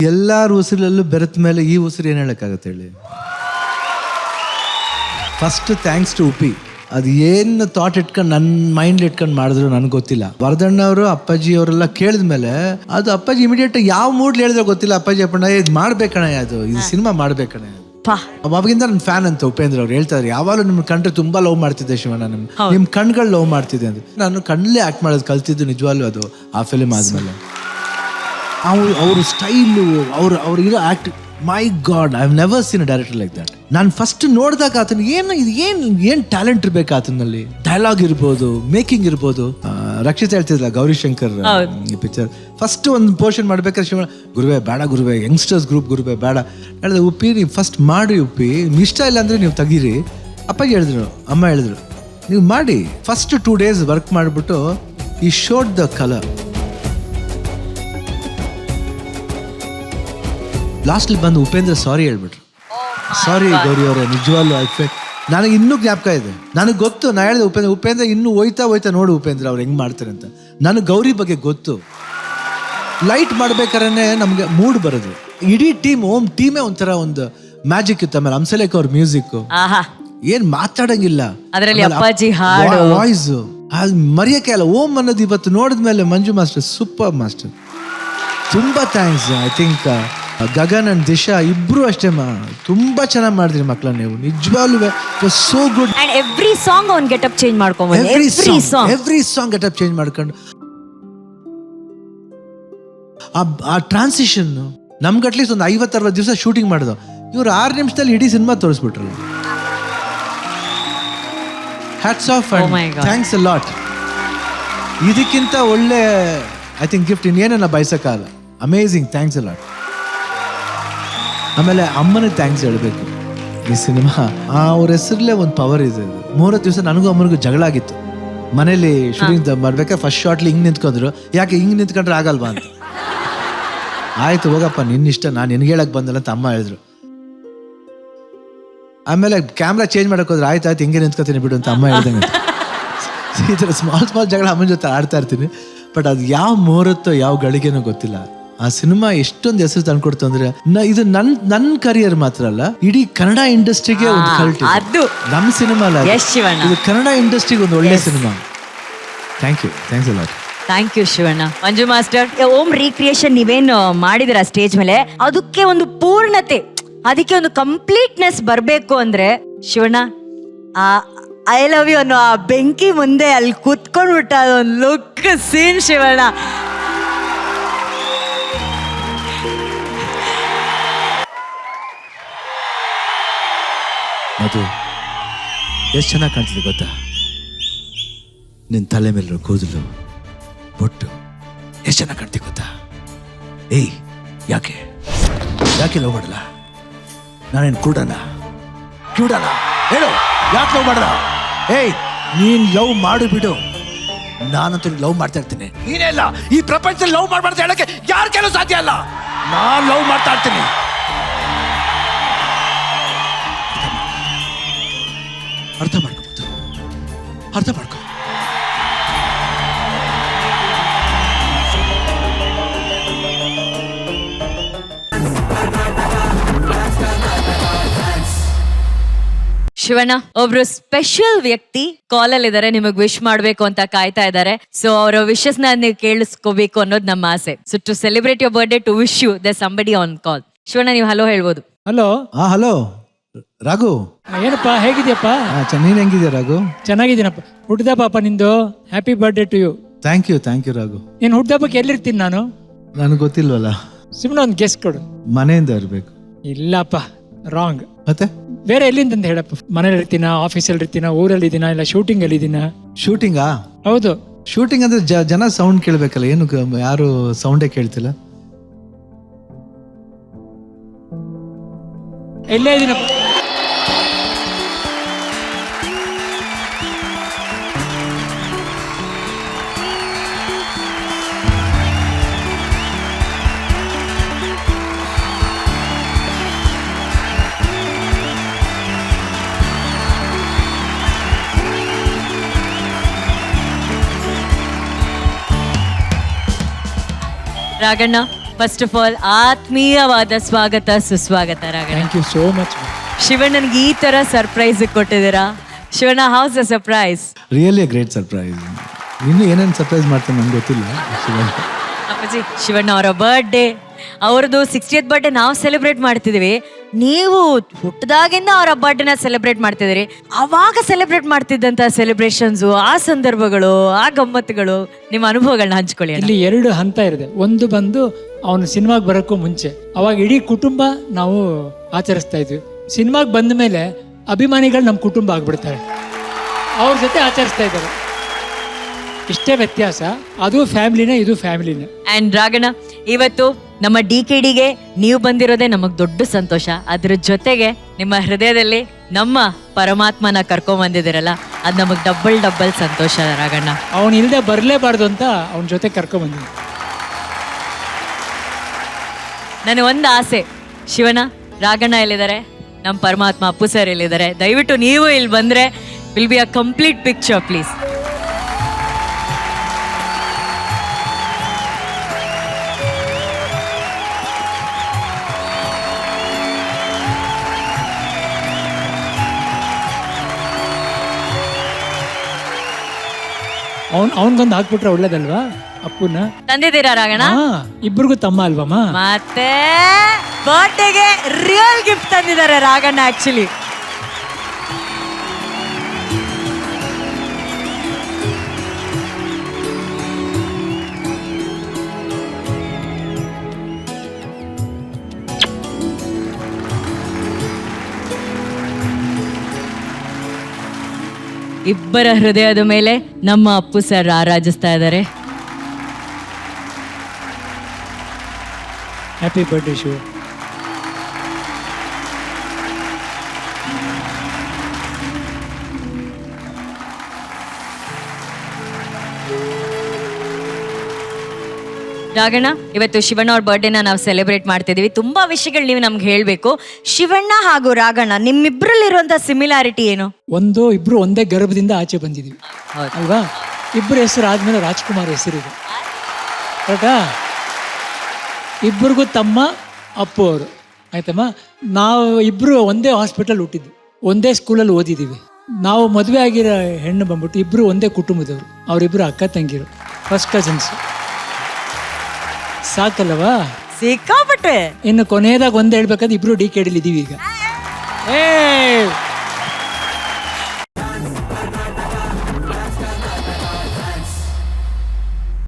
ಎಲ್ಲಾರ ಉಸಿರಲ್ಲೂ ಬೆರೆತ ಮೇಲೆ ಈ ಉಸಿರು ಏನು ಹೇಳಕ್ಕಾಗತ್ತೆ ಹೇಳಿ. First thanks to Uppi. ಅದು ಏನು ಥಾಟ್ ಇಟ್ಕೊಂಡು ನನ್ನ ಮೈಂಡ್ ಇಟ್ಕೊಂಡು ಮಾಡಿದ್ರು ನನಗೆ ಗೊತ್ತಿಲ್ಲ. ವರದಣ್ಣ ಅವರು ಅಪ್ಪಾಜಿ ಅವರೆಲ್ಲ ಕೇಳಿದ ಮೇಲೆ ಅದು ಅಪ್ಪಾಜಿ ಇಮಿಡಿಯೇಟ್ ಯಾವ ಮೂಡ್ಲಿ ಹೇಳಿದ್ರೆ ಗೊತ್ತಿಲ್ಲ. ಅಪ್ಪಾಜಿ ಅಪ್ಪಣ್ಣ ಇದು ಮಾಡ್ಬೇಕಣ್ಣ, ಇದು ಸಿನಿಮಾ ಮಾಡ್ಬೇಕಣ್ಣ. ಅವಾಗಿಂದ ನನ್ನ ಫ್ಯಾನ್ ಅಂತ ಉಪೇಂದ್ರ ಅವ್ರು ಹೇಳ್ತಾರೆ, ಯಾವಾಗಲೂ ನಿಮ್ಮ ಕಂಡ್ರೆ ತುಂಬಾ ಲವ್ ಮಾಡ್ತಿದ್ದೆ ಶಿವಣ್ಣ, ನಿಮ್ಮ ಕಣ್ಗಳು ಲವ್ ಮಾಡ್ತಿದ್ದೆ ಅಂತ. ನಾನು ಕಣ್ಣಲ್ಲೇ ಆಕ್ಟ್ ಮಾಡೋದು ಕಲ್ತಿದ್ದು ನಿಜವಾಗ್ಲೂ ಅದು ಆ ಫಿಲ್ಮ್ ಆದ್ಮೇಲೆ. ಅವ್ರ ಸ್ಟೈಲು, ಅವ್ರು ಇರೋ act, my god, I have never seen a director like that. ನಾನು ಫಸ್ಟ್ ನೋಡಿದಾಗ ಆತನ ಏನು ಟ್ಯಾಲೆಂಟ್ ಇರ್ಬೇಕು ಆತನಲ್ಲಿ. ಡೈಲಾಗ್ ಇರ್ಬೋದು, ಮೇಕಿಂಗ್ ಇರ್ಬೋದು. ರಕ್ಷಿತ್ ಹೇಳ್ತಿದ್ಲ ಗೌರಿಶಂಕರ್ ಈ ಪಿಕ್ಚರ್ ಫಸ್ಟ್ ಒಂದು ಪೋರ್ಷನ್ ಮಾಡ್ಬೇಕಾದ್ರೆ ಶಿವಣ್ಣ ಗುರುವೆ ಬೇಡ ಗುರುವೆ, ಯಂಗ್ಸ್ಟರ್ಸ್ ಗ್ರೂಪ್ ಗುರುವೆ ಬೇಡ ಹೇಳಿದೆ. ಉಪ್ಪಿ ನೀವು ಫಸ್ಟ್ ಮಾಡಿ, ಉಪ್ಪಿ ಇಷ್ಟ ಇಲ್ಲ ಅಂದರೆ ನೀವು ತೆಗೀರಿ. ಅಪ್ಪಾಜಿ ಹೇಳಿದ್ರು, ಅಮ್ಮ ಹೇಳಿದ್ರು ನೀವು ಮಾಡಿ. ಫಸ್ಟ್ 2 days ವರ್ಕ್ ಮಾಡಿಬಿಟ್ಟು ಈ ಶೋಡ್ ದ ಕಲರ್. ಲಾಸ್ಟ್ಲಿ ಬಂದು ಉಪೇಂದ್ರ ಸಾರಿ ಹೇಳ್ಬಿಟ್ರು. ಸಾರಿ ಗೌರಿ ಅವರೇ, ನಿಜವಾಗ್ಲೂ ನನಗೆ ಇನ್ನೂ ಜ್ಞಾಪಕ ಇದೆ. ನನಗೆ ಗೊತ್ತು, ನಾ ಹೇಳಿದೆ ಉಪೇಂದ್ರ ಇನ್ನೂ ಹೋಯ್ತಾ ನೋಡು ಉಪೇಂದ್ರ ಅವ್ರು ಹೆಂಗೆ ಮಾಡ್ತಾರೆ ಅಂತ. ನನಗೆ ಗೌರಿ ಬಗ್ಗೆ ಗೊತ್ತು. ಲೈಟ್ ಮಾಡ್ಬೇಕಾದ್ರೆ ನಮಗೆ ಮೂಡ್ ಬರೋದು. ಇಡೀ ಟೀಮೇ ಒಂಥರ ಒಂದು ಮ್ಯಾಜಿಕ್ ಇತ್ತು. ಆಮೇಲೆ ಹಂಸಲೇಖ ಅವ್ರ ಮ್ಯೂಸಿಕ್ ಏನ್ ಮಾತಾಡಂಗಿಲ್ಲ, ವಾಯ್ಸ್ ಮರೆಯಕ್ಕೆ ಅಲ್ಲ. ಓಂ ಅನ್ನೋದು ಇವತ್ತು ನೋಡಿದ್ಮೇಲೆ ಮಂಜು ಮಾಸ್ಟರ್ ಸೂಪರ್ ಮಾಸ್ಟರ್. ತುಂಬಾ thanks. I think Gagan and Disha ಇಬ್ರು ಅಷ್ಟೇ ತುಂಬಾ ಚೆನ್ನಾಗಿ ಮಾಡಿದ್ರಿ ಮಕ್ಕಳ ನೀವು, ನಿಜವಾಗ್ಲೂ so good. And every song ಅವ್ನ್ ಗೆಟಪ್ ಚೇಂಜ್ ಮಾಡ್ಕೊಂಡು ಎವ್ರಿ ಸಾಂಗ್ ಗೆಟಪ್ ಚೇಂಜ್ ಮಾಡ್ಕೊಂಡು ಆ ಟ್ರಾನ್ಸಿಷನ್ ನಮ್ಗೆ ಅಟ್ಲೀಸ್ಟ್ ಒಂದು 50-60 ದಿವಸ ಶೂಟಿಂಗ್ ಮಾಡಿದ್ರು. ಇವ್ರು 6 ನಿಮಿಷದಲ್ಲಿ ಇಡೀ ಸಿನಿಮಾ ತೋರಿಸ್ಬಿಟ್ರಲ್ಲ. Hats off and thanks a lot. ಇದಕ್ಕಿಂತ ಒಳ್ಳೆ ಐ ಥಿಂಕ್ ಗಿಫ್ಟ್ ಇನ್ನೇನನ್ನ ಬಯಸಕ್ಕಾಗಲ್ಲ. Amazing, thanks a lot. ಆಮೇಲೆ ಅಮ್ಮನಿಗೆ ಥ್ಯಾಂಕ್ಸ್ ಹೇಳಬೇಕು. ಈ ಸಿನಿಮಾ ಅವ್ರ ಹೆಸರಲ್ಲೇ ಒಂದು ಪವರ್ ಇದೆ. 3 ದಿವಸ ನನಗೂ ಅಮ್ಮನಿಗೂ ಜಗಳ ಆಗಿತ್ತು ಮನೇಲಿ. ಶೂಟಿಂಗ್ ಮಾಡ್ಬೇಕಾದ್ರೆ ಫಸ್ಟ್ ಶಾರ್ಟ್ಲಿ ಹಿಂಗೆ ನಿಂತ್ಕೊಂಡ್ರು. ಯಾಕೆ ಹಿಂಗೆ ನಿಂತ್ಕೊಂಡ್ರೆ ಆಗಲ್ವಾ ಅಂತ. ಆಯ್ತು ಹೋಗಪ್ಪ ನಿನ್ನಿಷ್ಟ, ನಾನು ನಿನ್ಗೆ ಹೇಳಕ್ ಬಂದಲ್ಲ ಅಂತ ಅಮ್ಮ ಹೇಳಿದ್ರು. ಆಮೇಲೆ ಕ್ಯಾಮ್ರಾ ಚೇಂಜ್ ಮಾಡಕ್ ಹೋದ್ರೆ ಆಯ್ತು ಹಿಂಗೆ ನಿಂತ್ಕೊತೀನಿ ಬಿಡು ಅಂತ ಅಮ್ಮ ಹೇಳ್ದಂಗೆ. ಈ ಥರ ಸ್ಮಾಲ್ ಜಗಳ ಅಮ್ಮನ ಜೊತೆ ಆಡ್ತಾ ಇರ್ತೀನಿ. ಬಟ್ ಅದು ಯಾವ ಮುಹೂರ್ತೋ ಯಾವ ಗಳಿಗೆನೋ ಗೊತ್ತಿಲ್ಲ. ಆ ಸಿನಿಮಾ ಎಷ್ಟೊಂದು ಹೆಸರು ತಂದ್ಕೊಡ್ತು ಅಂದ್ರೆ ಇದು ನನ್ನ ಕರಿಯರ್ ಮಾತ್ರ ಅಲ್ಲ, ಇಡೀ ಕನ್ನಡ ಇಂಡಸ್ಟ್ರಿಗೆ ಒಂದು ಕಲ್ಟ್. ನಮ್ಮ ಸಿನಿಮಾ ಅಲ್ಲ, ಇದು ಕನ್ನಡ ಇಂಡಸ್ಟ್ರಿಗೆ ಒಂದು ಒಳ್ಳೆ cinema. Thanks a lot. Thank you Shivanna. Manju master, Om recreation ನೀವೇನು ಮಾಡಿದಿರ ಸ್ಟೇಜ್ ಮೇಲೆ, ಅದಕ್ಕೆ ಒಂದು ಪೂರ್ಣತೆ, ಅದಕ್ಕೆ ಒಂದು ಕಂಪ್ಲೀಟ್ನೆಸ್ ಬರಬೇಕು ಅಂದ್ರೆ ಶಿವಣ್ಣ ಐ ಲವ್ ಯು ಅನ್ನೋ ಆ ಬೆಂಕಿ ಮುಂದೆ ಅಲ್ಲಿ ಕೂತ್ಕೊಂಡ್ಬಿಟ್ಟ ಅದೊಂದು ಲುಕ್ ಸೀನ್ ಶಿವಣ್ಣ. ಅದು ಎಷ್ಟು ಚೆನ್ನಾಗಿ ಕಾಣ್ತಿದೆ ಗೊತ್ತಾ? ನಿನ್ನ ತಲೆ ಮೇಲಿರೋ ಕೂದಲು, ಬೊಟ್ಟು ಎಷ್ಟು ಚೆನ್ನಾಗಿ ಕಾಣ್ತಿ ಗೊತ್ತಾ? ಏಯ್ ಯಾಕೆ ಲವ್ ಮಾಡಲ್ಲ? ನಾನೇನು ಕೂಡಣ ಹೇಳು, ಯಾಕೆ ಲವ್ ಮಾಡಲ್ಲ? ಏಯ್ ನೀನ್ ಲವ್ ಮಾಡಿಬಿಡು, ನಾನಂತೂ ಲವ್ ಮಾಡ್ತಾ ಇರ್ತೀನಿ. ನೀನೇ ಇಲ್ಲ ಈ ಪ್ರಪಂಚದಲ್ಲಿ ಲವ್ ಮಾಡ್ಬಾರ್ದು ಹೇಳಕ್ಕೆ ಯಾರ ಕೆಲವು ಸಾಧ್ಯ ಅಲ್ಲ. ನಾನು ಲವ್ ಮಾಡ್ತಾ ಇರ್ತೀನಿ. ಅರ್ಥ ಮಾಡ್ಕೊ. ಶಿವಣ್ಣ, ಒಬ್ರು ಸ್ಪೆಷಲ್ ವ್ಯಕ್ತಿ ಕಾಲಲ್ಲಿ ಇದಾರೆ, ನಿಮಗ್ ವಿಶ್ ಮಾಡ್ಬೇಕು ಅಂತ ಕಾಯ್ತಾ ಇದ್ದಾರೆ. ಸೊ ಅವರ ವಿಶಸ್ ನೀವು ಕೇಳಿಸ್ಕೋಬೇಕು ಅನ್ನೋದು ನಮ್ಮ ಆಸೆ. So to celebrate your birthday, to wish you the somebody on call. Shivanna, ನೀವು ಹಲೋ ಹೇಳ್ಬೋದು. ಹಲೋ ರಾಘು. ಏನಪ್ಪ, ಹೇಗಿದ್ಯಪ್ಪ? ನೀನ್ ಹೆಂಗಿದ್ಯಾ ರಾಘು? ಚೆನ್ನಾಗಿದ್ದೀನಪ್ಪ. ಹುಟ್ಟಿದ ಪಾಪ ನಿಂದು. Happy birthday to you. Thank you Raghu. ನೀನ್ ಹುಟ್ಟಿದಬ್ಬಕ್ಕೆ ಎಲ್ಲಿರ್ತೀನಿ ನಾನು? ನನಗೆ ಗೊತ್ತಿಲ್ವಲ್ಲ. ಸುಮ್ಮನೆ ಒಂದು ಗೆಸ್ ಕೊಡು. ಮನೆಯಿಂದ ಇರ್ಬೇಕು. ಇಲ್ಲಪ್ಪ, ರಾಂಗ್. ಮತ್ತೆ ಬೇರೆ ಎಲ್ಲಿಂದ ಹೇಳಪ್ಪ. ಮನೇಲಿ ಇರ್ತೀನ, ಆಫೀಸಲ್ಲಿ ಇರ್ತೀನ, ಊರಲ್ಲಿ ಇದೀನ, ಇಲ್ಲ ಶೂಟಿಂಗ್ ಅಲ್ಲಿ ಇದೀನ? ಶೂಟಿಂಗಾ? ಹೌದು. ಶೂಟಿಂಗ್ ಅಂದ್ರೆ ಜನ ಸೌಂಡ್ ಕೇಳ್ಬೇಕಲ್ಲ, ಏನು ಯಾರು ಸೌಂಡೇ ಕೇಳ್ತಿಲ್ಲ. ಎಲ್ಲೇ ಇದೀನಪ್ಪ. ರಾಘಣ್ಣ, ಫಸ್ಟ್ ಆಫ್ ಆಲ್ ಆತ್ಮೀಯವಾದ ಸ್ವಾಗತ ಸುಸ್ವಾಗತ Raghanna. Thank you so much. ಶಿವಣ್ಣನಿಗೆ ಈ ತರ ಸರ್ಪ್ರೈಸ್ ಕೊಟ್ಟಿದ್ದೀರಾ. Shivanna, how's the surprise? Really great surprise. ಇನ್ನು ಏನೇನು ಸರ್ಪ್ರೈಸ್ ಮಾಡ್ತಾನೆ ನಂಗೆ ಗೊತ್ತಿಲ್ಲ. ಅಪ್ಪಾಜಿ, ಶಿವಣ್ಣ ಅವರ ಬರ್ಡೇ, ಅವ್ರದ್ದು 60th ಬರ್ಡೇ ನಾವು ಸೆಲೆಬ್ರೇಟ್ ಮಾಡ್ತಿದೀವಿ. ನೀವು ಹುಟ್ಟದಾಗಿಂದ ಅವರ ಬರ್ಡೇನ ಸೆಲೆಬ್ರೇಟ್ ಮಾಡ್ತಿದ್ದೀರಿ. ಅವಾಗ ಸೆಲೆಬ್ರೇಟ್ ಮಾಡ್ತಿದ್ದಂತ ಸೆಲೆಬ್ರೇಷನ್ಸು, ಆ ಸಂದರ್ಭಗಳು, ಆ ಗಮ್ಮತ್ತುಗಳು, ನಿಮ್ಮ ಅನುಭವಗಳನ್ನ ಹಂಚ್ಕೊಳ್ಳಿ ಅಣ್ಣ. ಇಲ್ಲಿ 2 ಹಂತ ಇದೆ. ಒಂದು ಬಂದು ಅವನು ಸಿನಿಮಾಗೆ ಬರೋಕ್ಕೂ ಮುಂಚೆ, ಅವಾಗ ಇಡೀ ಕುಟುಂಬ ನಾವು ಆಚರಿಸ್ತಾ ಇದ್ವಿ. ಸಿನಿಮಾಗೆ ಬಂದ ಮೇಲೆ ಅಭಿಮಾನಿಗಳು ನಮ್ಮ ಕುಟುಂಬ ಆಗ್ಬಿಡ್ತಾರೆ, ಅವ್ರ ಜೊತೆ ಆಚರಿಸ್ತಾ ಇದ್ದಾರೆ. ಇಷ್ಟೇ ವ್ಯತ್ಯಾಸ. ಅದು ಫ್ಯಾಮಿಲಿನೇ, ಇದು ಫ್ಯಾಮಿಲಿನೇ. ಅಂಡ್ ರಾಘಣ್ಣ, ಇವತ್ತು ನಮ್ಮ DKDಗೆ ನೀವು ಬಂದಿರೋದೇ ನಮಗ್ ದೊಡ್ಡ ಸಂತೋಷ. ಅದ್ರ ಜೊತೆಗೆ ನಿಮ್ಮ ಹೃದಯದಲ್ಲಿ ನಮ್ಮ ಪರಮಾತ್ಮನ ಕರ್ಕೊಂಡ್ ಬಂದಿದ್ದೀರಲ್ಲ, ಅದು ನಮಗ್ ಡಬಲ್ ಸಂತೋಷ ರಾಘಣ್ಣ. ಅವನು ಇಲ್ಲದೆ ಬರಲೇಬಾರ್ದು ಅಂತ ಅವನ ಜೊತೆ ಕರ್ಕೊಂಡ್ಬಂದಿದ್ದೆ. ನನಗೆ ಒಂದು ಆಸೆ, ಶಿವಣ್ಣ, ರಾಘಣ್ಣ ಎಲ್ಲಿದ್ದಾರೆ, ನಮ್ಮ ಪರಮಾತ್ಮ ಅಪ್ಪು ಸರ್ ಎಲ್ಲಿದ್ದಾರೆ, ದಯವಿಟ್ಟು ನೀವು ಇಲ್ಲಿ ಬಂದ್ರೆ will be a complete picture please. ಅವನ್ಗೊಂದು ಹಾಕ್ಬಿಟ್ರೆ ಒಳ್ಳೇದಲ್ವಾ ಅಪ್ಪುನ? ತಂದಿದ್ದೀರಾ ರಾಘಣ್ಣ? ಇಬ್ರಿಗೂ ತಮ್ಮ ಅಲ್ವಮ್ಮ? ಮತ್ತೆ ಬರ್ಡೇಗೆ ರಿಯಲ್ ಗಿಫ್ಟ್ ತಂದಿದ್ದಾರೆ ರಾಘಣ್ಣ. ಆಕ್ಚುಲಿ ಇಬ್ಬರ ಹೃದಯದ ಮೇಲೆ ನಮ್ಮ ಅಪ್ಪು ಸರ್ ರಾರಾಜಿಸ್ತಾ ಇದ್ದಾರೆ. Happy birthday Shiva. ರಾಘಣ್ಣ, ಇವತ್ತು ಶಿವಣ್ಣ ಅವ್ರ ಬರ್ಡೇನ ನಾವು ಸೆಲೆಬ್ರೇಟ್ ಮಾಡ್ತಿದೀವಿ. ತುಂಬಾ ವಿಷಯಗಳು ನೀವು ನಮ್ಗೆ ಹೇಳ್ಬೇಕು. ಶಿವಣ್ಣ ಹಾಗೂ ರಾಘಣ್ಣ, ನಿಮ್ಮಿಬ್ರಲ್ಲಿರುವಂತ ಸಿಮಿಲಾರಿಟಿ ಏನು? ಒಂದು, ಇಬ್ರು ಒಂದೇ ಗರ್ಭದಿಂದ ಆಚೆ ಬಂದಿದೀವಿ ಅಲ್ವಾ? ಇಬ್ಬರು ಹೆಸರು ಆದ್ಮೇಲೆ ರಾಜ್ಕುಮಾರ್ ಹೆಸರಿದೆ, ಕರೆಕ್ಟಾ? ಇಬ್ಬರಿಗೂ ತಮ್ಮ ಅಪ್ಪು ಅವರು, ಆಯ್ತಮ್ಮ. ನಾವು ಇಬ್ರು ಒಂದೇ ಹಾಸ್ಪಿಟಲ್ ಹುಟ್ಟಿದ್ವಿ, ಒಂದೇ ಸ್ಕೂಲಲ್ಲಿ ಓದಿದ್ದೀವಿ. ನಾವು ಮದುವೆ ಆಗಿರೋ ಹೆಣ್ಣು ಬಂದ್ಬಿಟ್ಟು ಇಬ್ರು ಒಂದೇ ಕುಟುಂಬದವರು. ಅವರಿಬ್ರು ಅಕ್ಕ ತಂಗಿರು, ಫಸ್ಟ್ ಕಸಿನ್ಸ್. ಸಾಕಲ್ಲವಾ? ಸಿಕ್ಕಾಪಟ್ಟೆ. ಇನ್ನು ಕೊನೆಯದಾಗ ಒಂದ್ ಹೇಳ್ಬೇಕಾದ್ರೆ ಇಬ್ರು DKD ಇದೀವಿ ಈಗ.